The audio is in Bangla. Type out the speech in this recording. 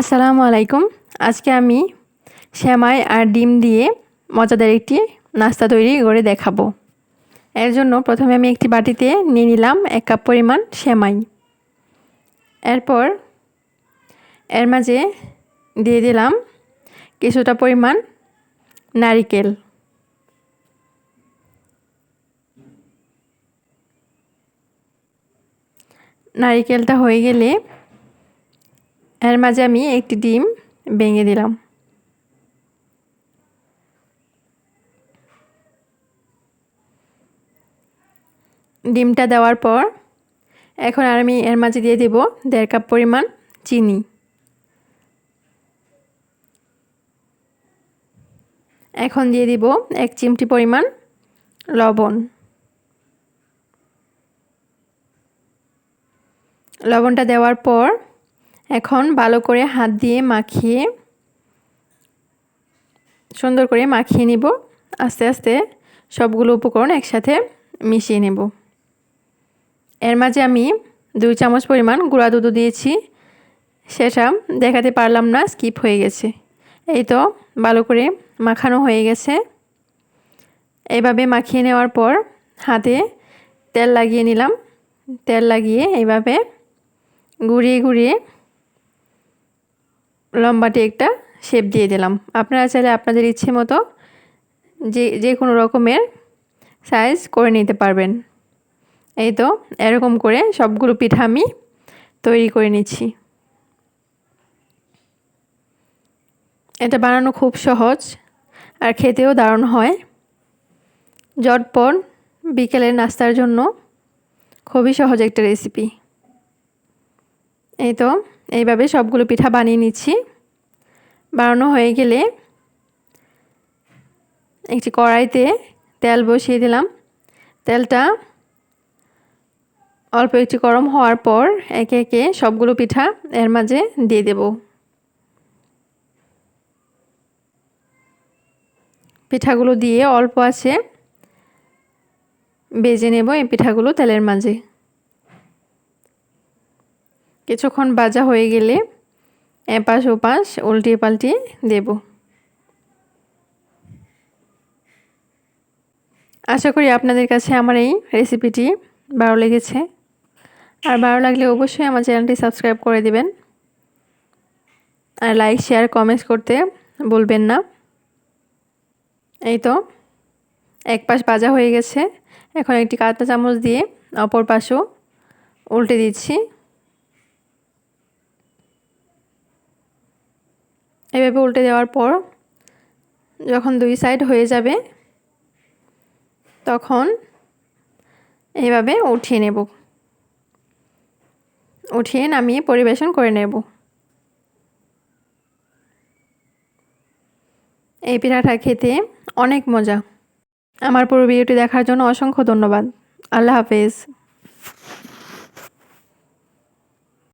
আসসালামু আলাইকুম। আজকে আমি সেমাই আর ডিম দিয়ে মজাদার একটি নাস্তা তৈরি করে দেখাবো। এর জন্য প্রথমে আমি একটি বাটিতে নিয়ে নিলাম 1 কাপ পরিমাণ সেমাই। এরপর এর মাঝে দিয়ে দিলাম কিছুটা পরিমাণ নারিকেল। নারিকেলটা হয়ে গেলে এর মাঝে আমি একটি ডিম ভেঙে দিলাম। ডিমটা দেওয়ার পর এখন আমি এর মাঝে দিয়ে দেব 1.5 কাপ পরিমাণ চিনি। এখন দিয়ে দিব 1 চিমটি পরিমাণ লবণ। লবণটা দেওয়ার পর এখন ভালো করে হাত দিয়ে মাখিয়ে সুন্দর করে মাখিয়ে নিব। আস্তে আস্তে সবগুলো উপকরণ একসাথে মিশিয়ে নেব। এর মাঝে আমি 2 চামচ পরিমাণ গুঁড়া দুধ দিয়েছি, সেটা দেখাতে পারলাম না, স্কিপ হয়ে গেছে। এই তো ভালো করে মাখানো হয়ে গেছে। এইভাবে মাখিয়ে নেওয়ার পর হাতে তেল লাগিয়ে নিলাম। তেল লাগিয়ে এইভাবে ঘুরিয়ে ঘুরিয়ে লম্বাটে একটা শেপ দিয়ে দিলাম। আপনারা চাইলে আপনাদের ইচ্ছে মতো যে কোনো রকমের সাইজ করে নিতে পারবেন। এই তো এরকম করে সবগুলো পিঠা আমি তৈরি করে নিচ্ছি। এটা বানানো খুব সহজ আর খেতেও দারুণ হয়। ঝটপট বিকেলের নাস্তার জন্য খুবই সহজ একটা রেসিপি। এই তো এইভাবে সবগুলো পিঠা বানিয়ে নিচ্ছি। বানানো হয়ে গেলে একটি কড়াইতে তেল বসিয়ে দিলাম। তেলটা অল্প একটু গরম হওয়ার পর একে একে সবগুলো পিঠা এর মাঝে দিয়ে দেব। পিঠাগুলো দিয়ে অল্প আছে ভেজে নেব এই পিঠাগুলো তেলের মাঝে। কিছুক্ষণ ভাজা হয়ে গেলে এপাশ ওপাশ উল্টিয়ে পাল্টিয়ে দেব। আশা করি আপনাদের কাছে আমার এই রেসিপিটি ভালো লেগেছে। আর ভালো লাগলে অবশ্যই আমার চ্যানেলটি সাবস্ক্রাইব করে দিবেন। আর লাইক শেয়ার কমেন্টস করতে ভুলবেন না। এই তো এক পাশ ভাজা হয়ে গেছে। এখন একটি কাঁটা চামচ দিয়ে অপর পাশও উল্টে দিচ্ছি। এভাবে উল্টে দেওয়ার পর যখন 2 সাইড হয়ে যাবে তখন এইভাবে উঠিয়ে নেব। উঠিয়ে নামিয়ে পরিবেশন করে নেব। এই পিঠাটা খেতে অনেক মজা। আমার পুরো ভিডিওটি দেখার জন্য অসংখ্য ধন্যবাদ। আল্লাহ হাফেজ।